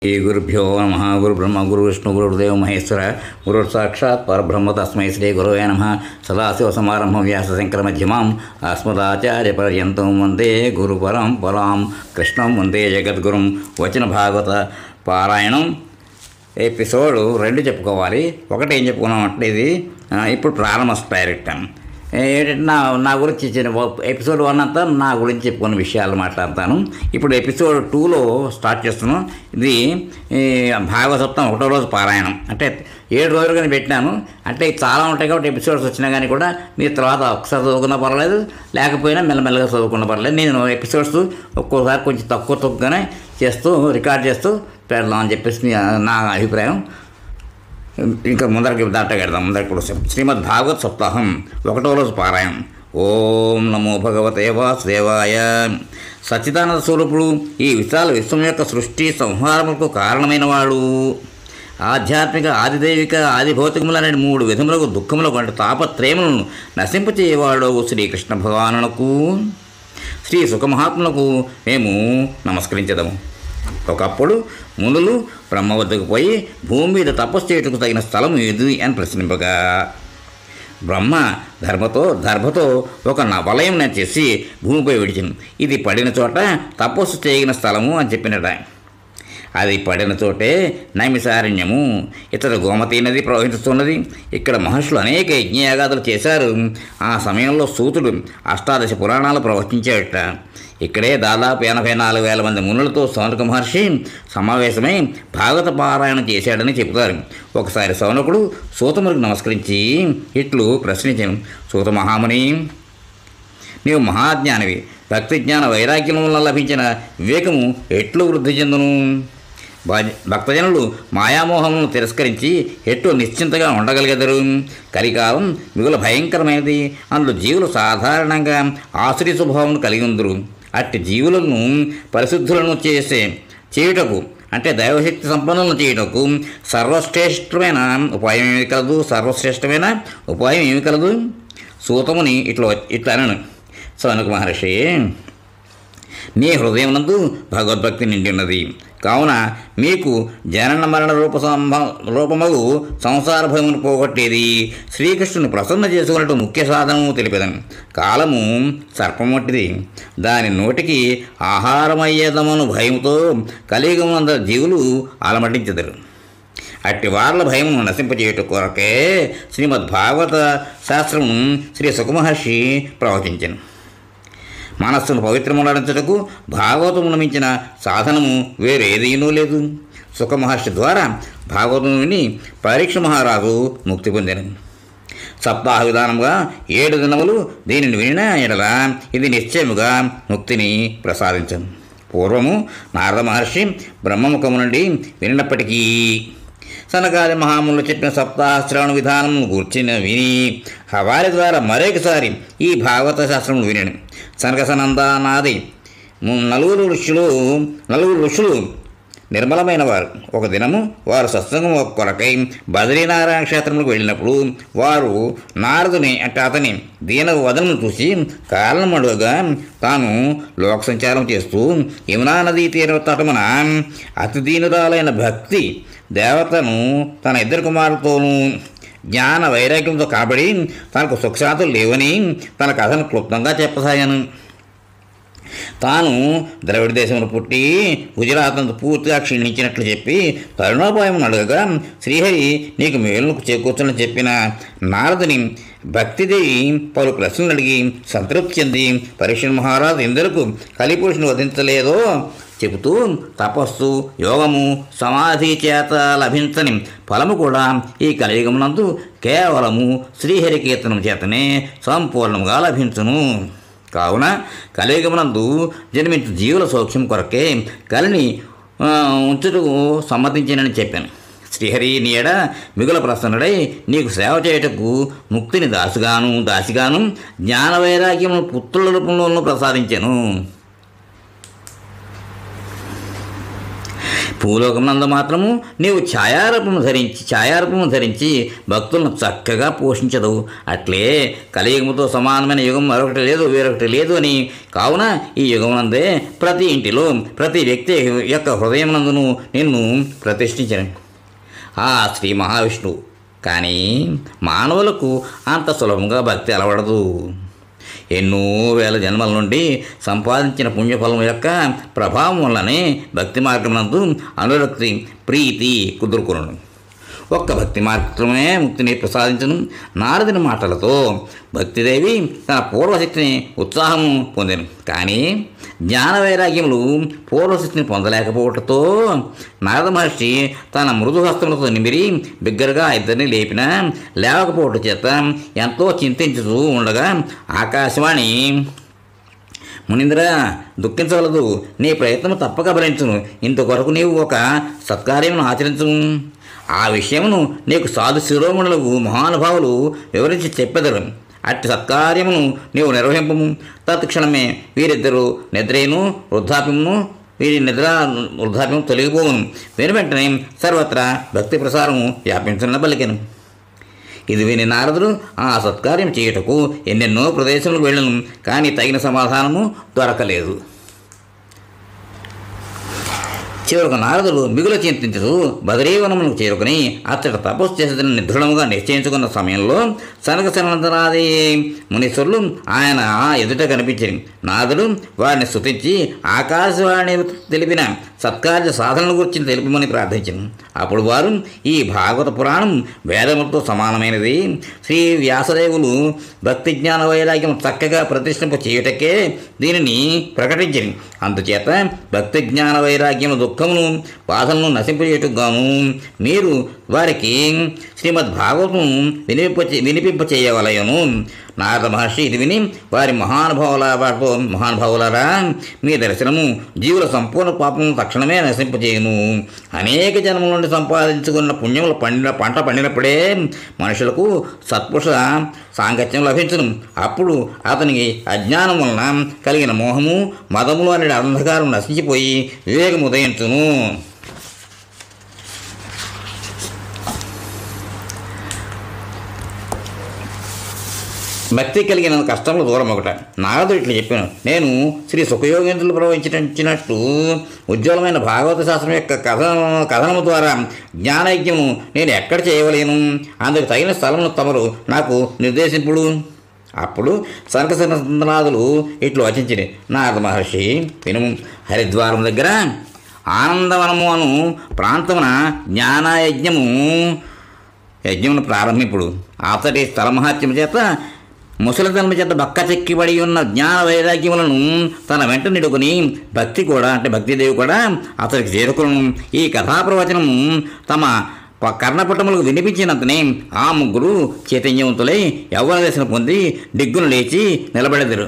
శ్రీ గురుభ్యో నమ. గురు బ్రహ్మ గురు విష్ణు గురుదేవ మహేశ్వర గురు సాక్షాత్ పరబ్రహ్మ తస్మై శ్రీ గురవే నమ. సదాశివసమారంభం వ్యాసశంకర మధ్యమాం అస్మదాచార్య పర్యంతం వందే గురు పరంపరాం కృష్ణం వందే జగద్గురుం. వచన భాగవత పారాయణం ఎపిసోడ్ 2 చెప్పుకోవాలి. ఒకటి ఏం చెప్పుకున్నాం అంటే ఇది ఇప్పుడు ప్రారంభ డైరెక్ట్ ఏంటంటే నా గురించి ఎపిసోడ్ 1 అంతా నా గురించి చెప్పుకున్న విషయాలు మాట్లాడతాను. ఇప్పుడు ఎపిసోడ్ 2లో స్టార్ట్ చేస్తున్నాం. ఇది భాగవతం 1వ రోజు పారాయణం అంటే 7 రోజులు కానీ పెట్టినాను. అంటే చాలా ఉంటాయి కాబట్టి ఎపిసోడ్స్ వచ్చినా కానీ కూడా మీరు తర్వాత ఒకసారి చదువుకున్నా పర్వాలేదు, లేకపోయినా మెల్లమెల్లగా చదువుకున్నా పర్లేదు. నేను ఎపిసోడ్స్ ఒక్కోసారి కొంచెం తక్కువగానే చేస్తూ రికార్డ్ చేస్తూ పెడదామని చెప్పేసి నా అభిప్రాయం. ఇంకా ముందరికి దాటగడదాం. ముందరికి కూడా శ్రీమద్ భాగవత్ సప్తాహం 1వ రోజు పారాయణం. ఓం నమో భగవతే వాసుదేవాయ. సచ్చిదానంద స్వరూపుడు, ఈ విశాల విశ్వం యొక్క సృష్టి సంహారములకు కారణమైన వాడు, ఆధ్యాత్మిక ఆదిదైవిక ఆదిభౌతికములనే 3 విధములకు దుఃఖములకు అంటే తాపత్రయములను నశింపచేయవాడు శ్రీకృష్ణ భగవానునకు శ్రీ సుఖమహాత్ములకు మేము నమస్కరించదము. ఒకప్పుడు మునులు బ్రహ్మ వద్దకు పోయి భూమి మీద తపస్సు చేయుటకు తగిన స్థలం ఏది అని ప్రశ్నింపగా బ్రహ్మ దర్భతో ఒక వలయం చేసి భూమిపై విడిచింది. ఇది పడిన చోట తపస్సు చేయగిన స్థలము అని చెప్పినట. అది పడిన చోటే నైమిసారణ్యము. ఇతర గోమతీ నది ప్రవహిస్తున్నది. ఇక్కడ మహర్షులు అనేక యజ్ఞయాగాదులు చేశారు. ఆ సమయంలో సూతుడు 18 పురాణాలు ప్రవచించాడట. ఇక్కడే దాదాపు 84,000 మంది మునులతో సౌనక మహర్షి సమావేశమై భాగవత పారాయణం చేశాడని చెబుతారు. ఒకసారి సౌనకుడు సూతమునికి నమస్కరించి ఇట్లు ప్రశ్నించాను. సూత మహాముని, నీవు మహాజ్ఞానివి. భక్తి జ్ఞాన వైరాగ్యం వల్ల లభించిన వివేకము ఎట్లు వృద్ధి చెందును? భక్తజనులు మాయామోహములను తిరస్కరించి ఎట్లు నిశ్చింతగా ఉండగలిగెదరు? కలికాలం మిగుల భయంకరమైనది. అందులో జీవులు సాధారణంగా ఆశ్రయ స్వభావం కలిగి ఉందరు. అట్టి జీవులను పరిశుద్ధులను చేయుటకు అంటే దైవశక్తి సంపన్నులను చేయుటకు సర్వశ్రేష్టమైన ఉపాయం ఏమి కలదు? సూతముని ఇట్లనను. సౌనక మహర్షి, నీ హృదయం నందు భగవద్భక్తి నిండి ఉన్నది కావున మీకు జనన మరణ రూపమగు సంసార భయమును పోగొట్టేది శ్రీకృష్ణుని ప్రసన్న చేసుకున్నట్టు ముఖ్య సాధనము తెలిపేదను. కాలము సర్పం వంటిది. దాని నోటికి ఆహారమయ్యేదమను భయముతో కలియుగమునందరి జీవులు అలమటించెదరు. అట్టి వార్ల భయమును నశింపజేయుట కొరకే శ్రీమద్ భాగవత శాస్త్రము శ్రీ సుఖమహర్షి ప్రవచించెను. మనస్సును పవిత్రమునరించుటకు భాగవతమును మించిన సాధనము వేరేదీనూ లేదు. సుఖమహర్షి ద్వారా భాగవతము విని పరీక్ష మహారాజు ముక్తి పొందాను. సప్తాహ విధానముగా 7 దినములు దీనిని వినిన ఎడల ఇది నిశ్చయముగా ముక్తిని ప్రసాదించను. పూర్వము నారద మహర్షి బ్రహ్మముఖము నుండి వినినప్పటికీ సనకాది మహాములు చెప్పిన సప్తాహ శ్రవణ విధానం గూర్చిన విని వారి ద్వారా మరొకసారి ఈ భాగవత శాస్త్రమును వినను. సనకసనందనాది 4 ఋషులు నిర్మలమైన వారు. ఒక దినము వారు సత్సంగం కొరకై బద్రీనారాయణ క్షేత్రములకు వెళ్ళినప్పుడు వారు నారదుని అంటే అతని దీన వదనను చూసి కారణం అడుగగా తాను లోక సంచారం చేస్తూ యమునా నదీ తీర తటమున అతి దీనురాలైన భక్తి దేవతను తన 2 కుమారులతోనూ జ్ఞాన వైరాగ్యంతో కాబడి తనకు సుఖశాంతులు లేవని తన కథను క్లుప్తంగా చెప్పసాగాను. తాను ద్రవిడ దేశంలో పుట్టి గుజరాత్ను పూర్తిగా క్షీణించినట్లు చెప్పి తరుణోపాయం అడగగా శ్రీహరి నీకు మేలుకు చేకూర్చని చెప్పిన నారదుని భక్తిదేవి పలు ప్రశ్నలు అడిగి సంతృప్తి చెంది పరీక్ష మహారాజు ఇందరకు కలిపురుషుని వధించలేదో చెబుతూ తపస్సు యోగము సమాధి చేత లభించని ఫలము కూడా ఈ కలియుగమునందు కేవలము శ్రీహరికీర్తనం చేతనే సంపూర్ణముగా లభించును. కావున కలియుగమునందు జన్మించు జీవుల సౌఖ్యం కొరకే కలిని ఉంచుటకు సమ్మతించినని చెప్పాను. శ్రీహరి నీడ మిగుల ప్రసన్నుడై నీకు సేవ చేయుటకు ముక్తిని దాసిగాను జ్ఞాన వైరాగ్యమును పుత్రుల రూపంలోనూ ప్రసాదించాను. భూలోకమునందు మాత్రము నీవు ఛాయారూపము ధరించి భక్తులను చక్కగా పోషించదు. అట్లే కలియుగముతో సమానమైన యుగం మరొకటి లేదు, వేరొకటి లేదు అని. కావున ఈ యుగమునందే ప్రతి ఇంటిలో ప్రతి వ్యక్తి యొక్క హృదయమునందును నిన్ను ప్రతిష్ఠించను ఆ శ్రీ మహావిష్ణువు. కానీ మానవులకు అంత సులభంగా భక్తి అలవడదు. ఎన్నో వేల జన్మల నుండి సంపాదించిన పుణ్యఫలం యొక్క ప్రభావం వల్లనే భక్తి మార్గమునందు అనురక్తి ప్రీతి కుదురుకును. ఒక్క భక్తి మాత్రమే ముక్తిని ప్రసాదించను. నారదుని మాటలతో భక్తిదేవి తన పూర్వశక్తిని ఉత్సాహము పొందెను. కానీ జ్ఞాన వైరాగ్యములు పూర్వశక్తిని పొందలేకపోవటంతో నారద మహర్షి తన మృదు హస్తములతో నిమిరి బిగ్గరగా ఇద్దరిని లేపినా లేవకపోవటం చేత ఎంతో చింతించుతూ ఉండగా ఆకాశవాణి, మునీంద్ర దుఃఖించవలదు, నీ ప్రయత్నం తప్పక భరించును. ఇంతవరకు నీవు ఒక సత్కార్యమును ఆచరించును. ఆ విషయమును నీకు సాధు శిరోమణులకు మహానుభావులు వివరించి చెప్పెదరు. అట్టి సత్కార్యమును నీవు నిర్వహింపము. తత్క్షణమే వీరిద్దరూ నిద్రేను వృద్ధాప్యము తొలగిపోవును. వెంటనే సర్వత్రా భక్తి ప్రసారము వ్యాపించిన పలికెను. ఇది విని నారదుడు ఆ సత్కార్యం చేయుటకు ఎన్నెన్నో ప్రదేశములకు వెళ్ళను. కానీ తగిన సమాధానము దొరకలేదు. చివరకు నారదుడు మిగులు చింతించుతూ బదరీవనములకు చేరుకుని అచ్చట తపస్సు చేసేదని నిర్దృఢముగా నిశ్చయించుకున్న సమయంలో సనక సనందనాది మునీశ్వరులు ఆయన ఎదుట కనిపించారు. నారదుడు వారిని స్తుతించి ఆకాశవాణి తెలిపిన సత్కార్య సాధనల గురించి తెలుపమని ప్రార్థించాను. అప్పుడు వారు, ఈ భాగవత పురాణం వేదములతో సమానమైనది. శ్రీ వ్యాసదేవులు భక్తి జ్ఞాన వైరాగ్యం చక్కగా ప్రతిష్ఠింప చేయుటకే దీనిని ప్రకటించింది. అందుచేత భక్తి జ్ఞాన వైరాగ్యము దుఃఖమును బాధలను నశింపజేయటకుగాను మీరు వారికి శ్రీమద్ భాగవతం వినిపింప చేయవలయను. నారద మహర్షి ఇది విని వారి మహానుభావులారా, మీ దర్శనము జీవుల సంపూర్ణ పాపము తక్షణమే నశింపజేయును. అనేక జన్మల నుండి సంపాదించుకున్న పుణ్యములు పంట పండినప్పుడే మనుషులకు సత్పురుష సాంగత్యం లభించును. అప్పుడు అతనికి అజ్ఞానం వలన కలిగిన మోహము మదములు అనే అంధకారం నశించిపోయి వివేకం ఉదయించును. భక్తి కలిగిన కష్టములు దూరం ఒకట. నారదుడు ఇట్లా చెప్పాను, నేను శ్రీ సుఖయోగేంద్రులు ప్రవహించినట్టు ఉజ్వలమైన భాగవత శాస్త్రం యొక్క కథనము ద్వారా జ్ఞానయజ్ఞము నేను ఎక్కడ చేయవలేను? అందుకు తగిన స్థలమును తమరు నాకు నిర్దేశింపుడు. అప్పుడు సనకసనందనాదులు ఇట్లు వచించింది. నారద మహర్షి వినుము. హరిద్వారం దగ్గర ఆనందవనము అను ప్రాంతమున యజ్ఞమును ప్రారంభింపుడు. అతడి స్థల మహాత్మ్యము చేత ముసలితనము చేత బక్క చెక్కిబడి ఉన్న జ్ఞాన వైరాగ్యములను తన వెంట నిడుకుని భక్తిదేవి కూడా అతడికి చేరుకును. ఈ కథాప్రవచనము తమ కర్ణపటములకు వినిపించినంతనే ఆ ముగ్గురు చైతన్యవంతులై యవ్వన దశను పొంది దిగ్గును లేచి నిలబడెదరు.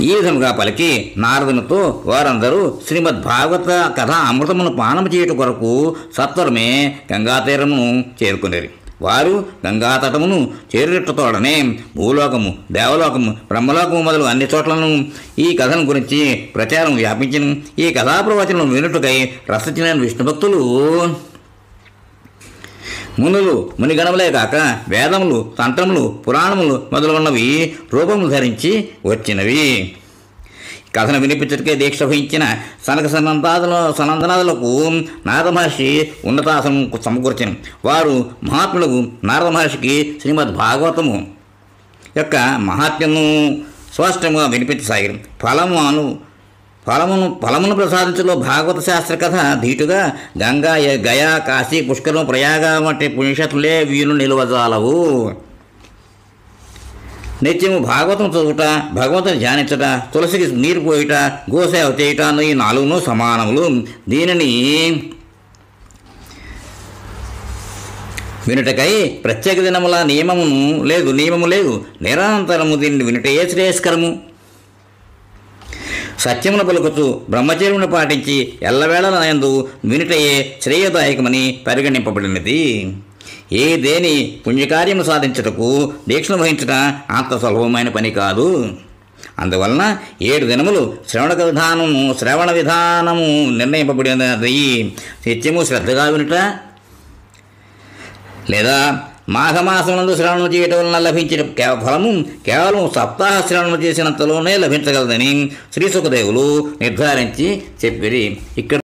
ఈ విధముగా పలికి నారదునితో వారందరూ శ్రీమద్ భాగవత కథ అమృతమును పానము చేయుట కొరకు సత్వరమే గంగాతీరమును చేరుకునేది. వారు గంగాతటమును చేరుటతోడనే భూలోకము, దేవలోకము, బ్రహ్మలోకము మొదలు అన్ని చోట్లను ఈ కథను గురించి ప్రచారం వ్యాపించిన. ఈ కథాప్రవచనం వినుటకై రసించిన విష్ణు భక్తులు మునిగణములే కాక వేదములు, తంత్రములు, పురాణములు మొదలుగున్నవి రూపము ధరించి వచ్చినవి. కథను వినిపించటకే దీక్ష వహించిన సనందనాదులకు నారద మహర్షి ఉన్నతాసనం సమకూర్చను. వారు మహాత్ములకు నారద మహర్షికి శ్రీమద్ భాగవతము యొక్క మహాత్మ్యము స్పష్టంగా వినిపించసాగారు. ఫలమును ప్రసాదించలో భాగవత శాస్త్ర కథ ధీటుగా గంగా, గయా, కాశీ, పుష్కరం, ప్రయాగ వంటి పుణ్యక్షేత్రులే వీలు నిలువజాలవు. నిత్యము భాగవతం చదువుట, భగవంతుని ధ్యానించట, తులసికి నీరు పోయుట, గోసేవ చేయుట ఈ నాలుగును సమానములు. దీనిని వినుటకై ప్రత్యేక దినముల నియమము లేదు. నిరంతరము దీనిని వినుటే శ్రేయస్కరము. సత్యమును పలుకుతూ బ్రహ్మచర్యమును పాటించి ఎల్లవేళల నందు వినుటయే శ్రేయదాయకమని పరిగణింపబడినది. దేని పుణ్యకార్యము సాధించుటకు దీక్షను వహించట అంత సులభమైన పని కాదు. అందువలన 7 దినములు శ్రవణ విధానము నిర్ణయింపబడినది. నిత్యము శ్రద్ధగా వినుట లేదా మాఘమాసమునందు శ్రవణం చేయటం వలన లభించిన ఫలము కేవలం సప్తాహ శ్రవణం చేసినంతలోనే లభించగలదని శ్రీ సుఖదేవులు నిర్ధారించి చెప్పిరి. ఇక్కడ